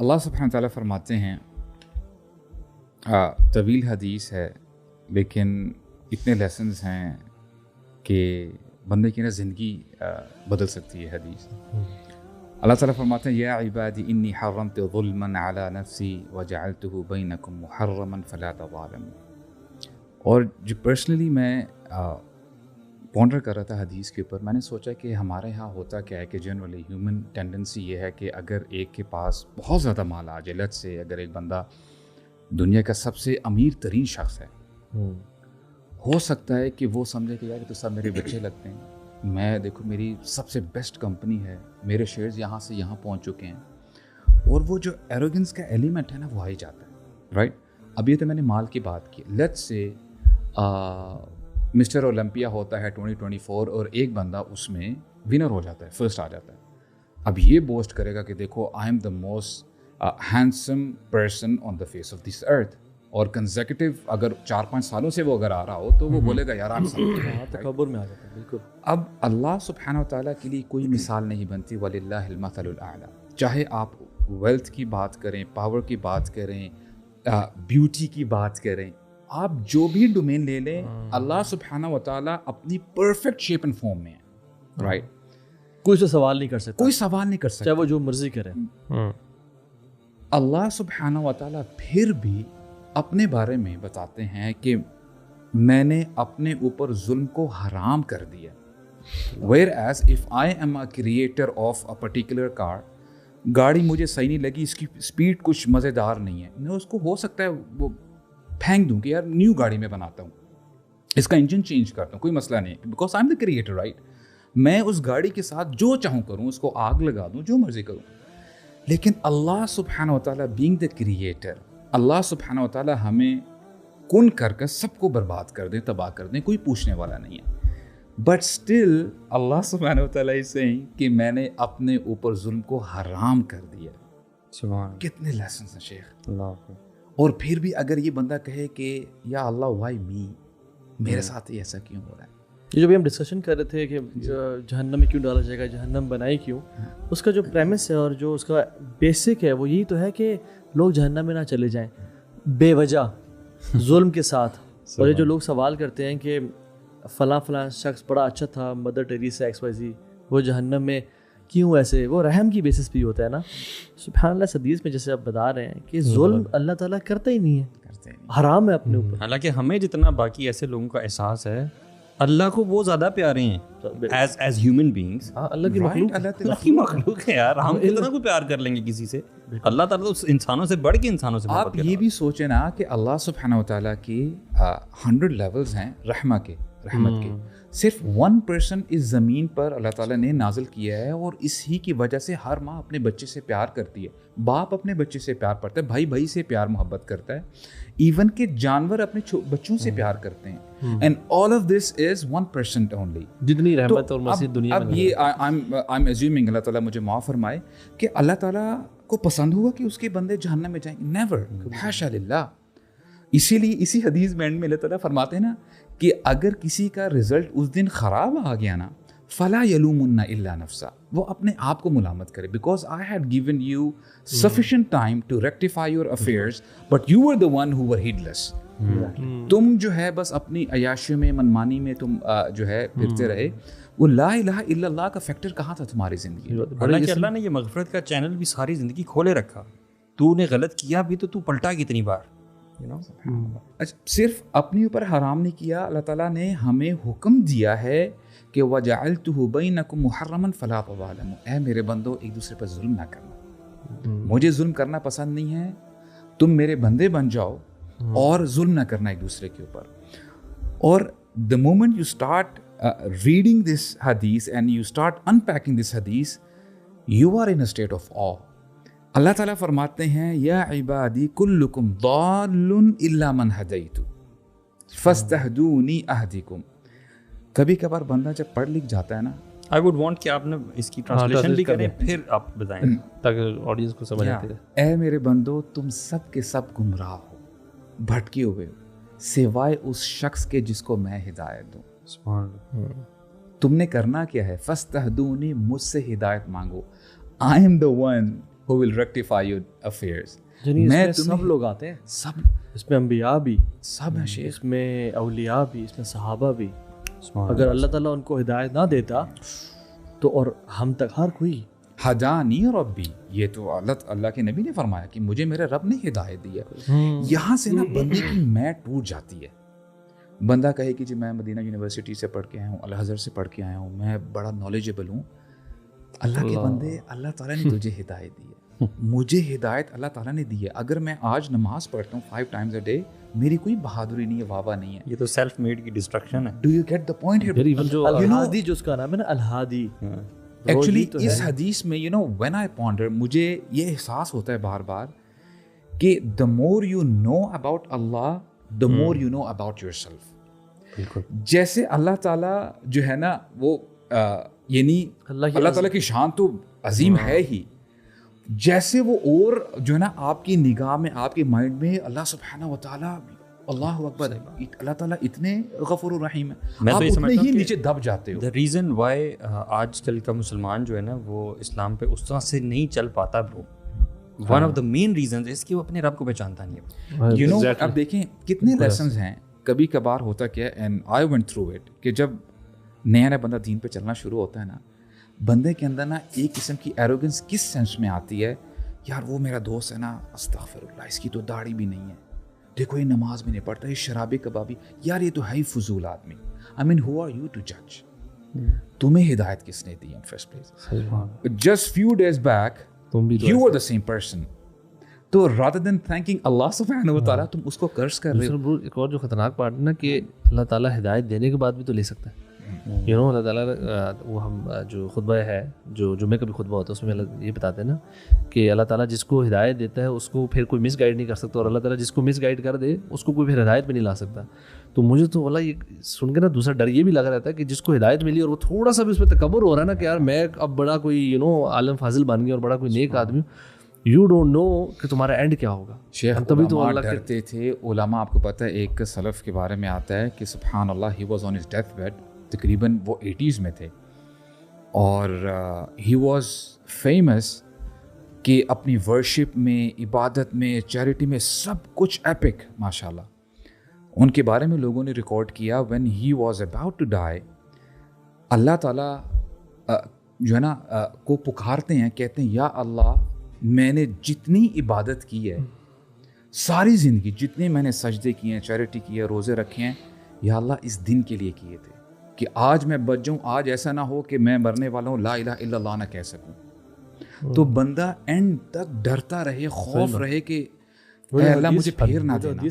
अल्लाह सुब्हानहू तआला फरमाते हैं, तवील हदीस है लेकिन इतने लेसन्स हैं कि बंदे की ना ज़िंदगी बदल सकती है हदीस। अल्लाह ताला फरमाते हैं, या इबादी इन्नी हर्रमतु ज़ुल्मन अला नफ्सी व जअलतुहु बैनकुम मुहर्रमन फला तज़ालमू। और जो पर्सनली मैं पॉन्डर कर रहा था हदीस के ऊपर, मैंने सोचा कि हमारे यहाँ होता क्या है कि जनरली ह्यूमन टेंडेंसी ये है कि अगर एक के पास बहुत ज़्यादा माल आ जाए, लेट्स से अगर एक बंदा दुनिया का सबसे अमीर तरीन शख्स है, हो सकता है कि वो समझे कि यार तो सब मेरे बच्चे लगते हैं, मैं देखो मेरी सबसे बेस्ट कंपनी है, मेरे शेयर्स यहाँ से यहाँ पहुँच चुके हैं, और वो जो एरोगेंस का एलिमेंट है ना वो आ ही जाता है, राइट। अब ये तो मैंने माल की बात की, लेट्स से मिस्टर ओलंपिया होता है 2024 और एक बंदा उसमें विनर हो जाता है, फर्स्ट आ जाता है। अब ये बोस्ट करेगा कि देखो I am the most handsome person on the face of this earth, और कंसेक्यूटिव अगर 4-5 सालों से वो अगर आ रहा हो तो वो बोलेगा यार आप तकब्बुर में आ जाता है। बिल्कुल। अब अल्लाह सुब्हानहू तआला के लिए कोई मिसाल नहीं बनती, वलिल्लाहिल मसलुल आला। चाहे आप वेल्थ की बात करें, पावर की बात करें, ब्यूटी की बात करें, आप जो भी डोमेन ले लें, अल्लाह सुब्हानहू तआला अपनी परफेक्ट शेप एंड फॉर्म में है, राइट। कोई से सवाल नहीं कर सकता, कोई सवाल नहीं कर सकता, चाहे वो जो मर्जी करे। अल्लाह सुब्हानहू तआला फिर भी अपने बारे में बताते हैं कि मैंने अपने ऊपर जुल्म को हराम कर दिया। Whereas if I am a creator of a particular car, गाड़ी मुझे सही नहीं लगी, इसकी स्पीड कुछ मज़ेदार नहीं है, मैं उसको हो सकता है वो फेंक दूँ कि यार न्यू गाड़ी में बनाता हूँ, इसका इंजन चेंज करता हूँ, कोई मसला नहीं है, because I am the creator, right. मैं उस गाड़ी के साथ जो चाहूँ करूँ, उसको आग लगा दूँ, जो मर्जी करूँ। लेकिन अल्लाह सुब्हानहू तआला बीइंग द क्रिएटर, अल्लाह सुब्हानहू तआला हमें कुन कर सबको बर्बाद कर दे, तबाह कर दे, कोई पूछने वाला नहीं है। बट स्टिल अल्लाह सुब्हानहू तआला इज सेइंग कि मैंने अपने ऊपर जुल्म को हराम कर दिया। सुभान, कितने लेसन हैं शेख। अल्लाह। और फिर भी अगर ये बंदा कहे कि या अल्लाह व्हाई मी, मेरे साथ ही ऐसा क्यों हो रहा है। ये जो भी हम डिस्कशन कर रहे थे कि जहन्नम में क्यों डाला जाएगा, जहन्नम बनाई क्यों, उसका जो प्रेमिस है और जो उसका बेसिक है वो यही तो है कि लोग जहन्नम में ना चले जाएं बेवजह जुल्म के साथ। और ये जो लोग सवाल करते हैं कि फ़लाँ शख्स बड़ा अच्छा था, मदर टेरेसा XYZ, वो जहन्नम में क्यों, ऐसे वो रहम की बेसिस भी होता है ना। सुब्हानअल्लाह, हदीस में जैसे आप बता रहे हैं कि जुल्म अल्लाह ताला करता ही नहीं है, हराम है अपने ऊपर। हालांकि हमें जितना बाकी ऐसे लोगों का एहसास है, अल्लाह को वो ज़्यादा प्यारे हैं एज ह्यूमन बीइंग्स। अल्लाह की मखलूक है यार, हम कितना को प्यार कर लेंगे किसी से। अल्लाह ताला तो इंसानों से बढ़ के इंसानों से। आप ये भी सोचें ना कि अल्लाह सुब्हानहू तआला की 100 लेवल्स हैं रहमत के। सिर्फ 1% इस ज़मीन पर अल्लाह ताला ने नाजिल किया है, और इसी की वजह से हर माँ अपने बच्चे से प्यार करती है, बाप अपने बच्चे से प्यार करता है, भाई भाई से प्यार मोहब्बत करता है, इवन के जानवर अपने बच्चों से प्यार करते हैं। And all of this is 1% only. जितनी रहमत और मसीह दुनिया में। अब ये आई एम अज्यूमिंग, अल्लाह ताला मुझे माफ़ फरमाए, कि अल्लाह ताला को पसंद हुआ कि उसके बंदे जहन्नम में जाएंगे, नेवर, हाशा लिल्लाह। इसीलिए इसी हदीस में अल्लाह ताला फरमाते हैं ना कि अगर किसी का रिजल्ट उस दिन ख़राब आ गया ना, फला यलूमुन्ना इल्ला नफ्सा, वो अपने आप को मुलामत करे, because I had given you sufficient time to rectify your affairs but you were the one who were heedless. तुम जो है बस अपनी अयाशी में, मनमानी में तुम जो है फिरते रहे। वो ला इलाहा इल्लल्लाह का फैक्टर कहाँ था तुम्हारी ज़िंदगी में? हालांकि अल्लाह ने ये मग़फ़िरत का चैनल भी सारी ज़िंदगी खोले रखा। तूने गलत किया भी तो तू पलटा कितनी बार, अच्छा, सिर्फ अपने ऊपर हराम नहीं किया, अल्लाह ताला ने हमें हुक्म दिया है कि वजअलतुहु बैनकुम मुहर्रमन फला तज़ालमू। ऐ मेरे बंदो, एक दूसरे पर जुल्म ना करना। मुझे जुल्म करना पसंद नहीं है, तुम मेरे बंदे बन जाओ और जुल्म ना करना एक दूसरे के ऊपर। और the moment you start reading this हदीस and you start unpacking this हदीस, you are in a state of awe. अल्लाह ताला फरमाते हैं, या इबादी कुल्लुकुम दाल्लुन इल्ला मन हदैतु फस्तहदूनी अहदिकुम। कभी कभार बंदा जब पढ़ लिख जाता है ना, आई वुड वांट कि आपने इसकी ट्रांसलेशन भी करें, फिर आप बताएं ताकि ऑडियंस को समझ आती है। ऐ मेरे बंदो, तुम सब के सब गुमराह हो, भटके हुए हो, सिवाय उस शख्स के जिसको मैं हिदायत दूं। तुमने करना क्या है? फस्तहदूनी, मुझसे हिदायत मांगो। I am the one who will rectify your affairs. یعنی میں اس میں سب لوگ آتے ہیں, سب اس میں انبیاء بھی, سب ہیں شیخ, اس میں اولیاء بھی, اس میں صحابہ بھی. اگر اللہ تعالیٰ ان کو ہدایت نہ دیتا تو اور ہم تک ہر کوئی ہدانی ربی, یہ تو اللہ کے نبی نے فرمایا کہ مجھے میرے رب نے ہدایت دی ہے. یہاں سے نا بندے کی میں ٹوٹ جاتی ہے. بندہ کہے کہ جی میں مدینہ یونیورسٹی سے پڑھ کے آیا ہوں, الازہر سے پڑھ کے آیا ہوں, میں بڑا نالجبل ہوں. اللہ کے بندے, اللہ تعالیٰ نے تجھے ہدایت دی ہے, مجھے ہدایت اللہ تعالیٰ نے دی ہے. اگر میں آج نماز پڑھتا ہوں 5 times a day, میری کوئی بہادری نہیں ہے, واہ نہیں ہے. یہ تو سیلف میڈ کی ڈسٹرکشن ہے. Do you get the point here? ایون جو الہادی, جو اس کا نام ہے نا الہادی, ایکچولی اس حدیث میں you know when I ponder, مجھے یہ احساس ہوتا ہے بار بار کہ the more you know about اللہ, the more you know about yourself. بالکل. جیسے اللہ تعالیٰ جو ہے نا وہ یعنی اللہ تعالیٰ کی شان تو عظیم ہے ہی, جیسے وہ اور جو ہے نا آپ کی نگاہ میں, آپ کے مائنڈ میں اللہ سبحانہ و تعالیٰ, اللہ اکبر, اللہ تعالیٰ اتنے غفور الرحیم ہے, آپ اتنے ہی نیچے دب جاتے ہو. دا ریزن وائی آج کل کا مسلمان جو ہے نا وہ اسلام پہ اس طرح سے نہیں چل پاتا bro, one of the main reasons اس کہ وہ اپنے رب کو پہچانتا نہیں ہے. یو نو اب دیکھیں کتنے لیسنز ہیں. کبھی کبھار ہوتا کیا, and I went through it, کہ جب نیا بندہ دین پہ چلنا شروع ہوتا ہے نا, بندے کے اندر نا ایک قسم کی ایروگنس کس سینس میں آتی ہے, یار وہ میرا دوست ہے نا, استغفر اللہ, اس کی تو داڑھی بھی نہیں ہے, دیکھو یہ نماز بھی نہیں پڑھتا, یہ شرابی کبابی, یار یہ تو ہے ہی فضول آدمی. I mean who are you to جج؟ تمہیں ہدایت کس نے دی in first place? Just few days back you are the same person. تو رادر دین تھینکنگ اللہ سبحانہ و تعالیٰ, تم اس کو کرس کر رہے ہو. ایک اور جو خطرناک پارٹ ہے نا کہ اللہ تعالیٰ ہدایت دینے کے بعد بھی تو لے سکتا ہے. یو نو اللہ تعالیٰ, وہ ہم جو خطبہ ہے, جو جمعے کا بھی خطبہ ہوتا ہے, اس میں اللہ یہ بتاتے ہیں نا کہ اللہ تعالیٰ جس کو ہدایت دیتا ہے اس کو پھر کوئی مس گائیڈ نہیں کر سکتا, اور اللہ تعالیٰ جس کو مس گائیڈ کر دے اس کو کوئی پھر ہدایت میں نہیں لا سکتا. تو مجھے تو اللہ یہ سن کے نا دوسرا ڈر یہ بھی لگا رہتا ہے کہ جس کو ہدایت ملی اور وہ تھوڑا سا بھی اس پہ تکبر ہو رہا ہے نا کہ یار میں اب بڑا کوئی یو نو عالم فاضل بن گیا اور بڑا کوئی نیک آدمی ہوں, یو ڈونٹ نو کہ تمہارا اینڈ کیا ہوگا. شیخ تبھی تو اللہ ڈرتے تھے علماء. آپ کو پتہ ہے ایک سلف کے بارے میں آتا ہے کہ سبحان اللہ, he was on his death bed, تقریباً وہ 80s میں تھے, اور ہی واز فیمس کہ اپنی ورشپ میں, عبادت میں, چیریٹی میں سب کچھ ایپک ماشاء اللہ. ان کے بارے میں لوگوں نے ریکارڈ کیا when he was about to die, اللہ تعالیٰ جو ہے نا کو پکارتے ہیں, کہتے ہیں یا اللہ میں نے جتنی عبادت کی ہے ساری زندگی, جتنے میں نے سجدے کیے ہیں, چیریٹی کی ہے, روزے رکھے ہیں, یا اللہ اس دن کے لیے کیے تھے کہ آج میں بچ جاؤں, آج ایسا نہ ہو کہ میں مرنے والا ہوں لا الہ الا اللہ نہ کہہ سکوں. تو بندہ اینڈ تک ڈرتا رہے, خوف رہے کہ اے اللہ مجھے پھیر نہ دینا.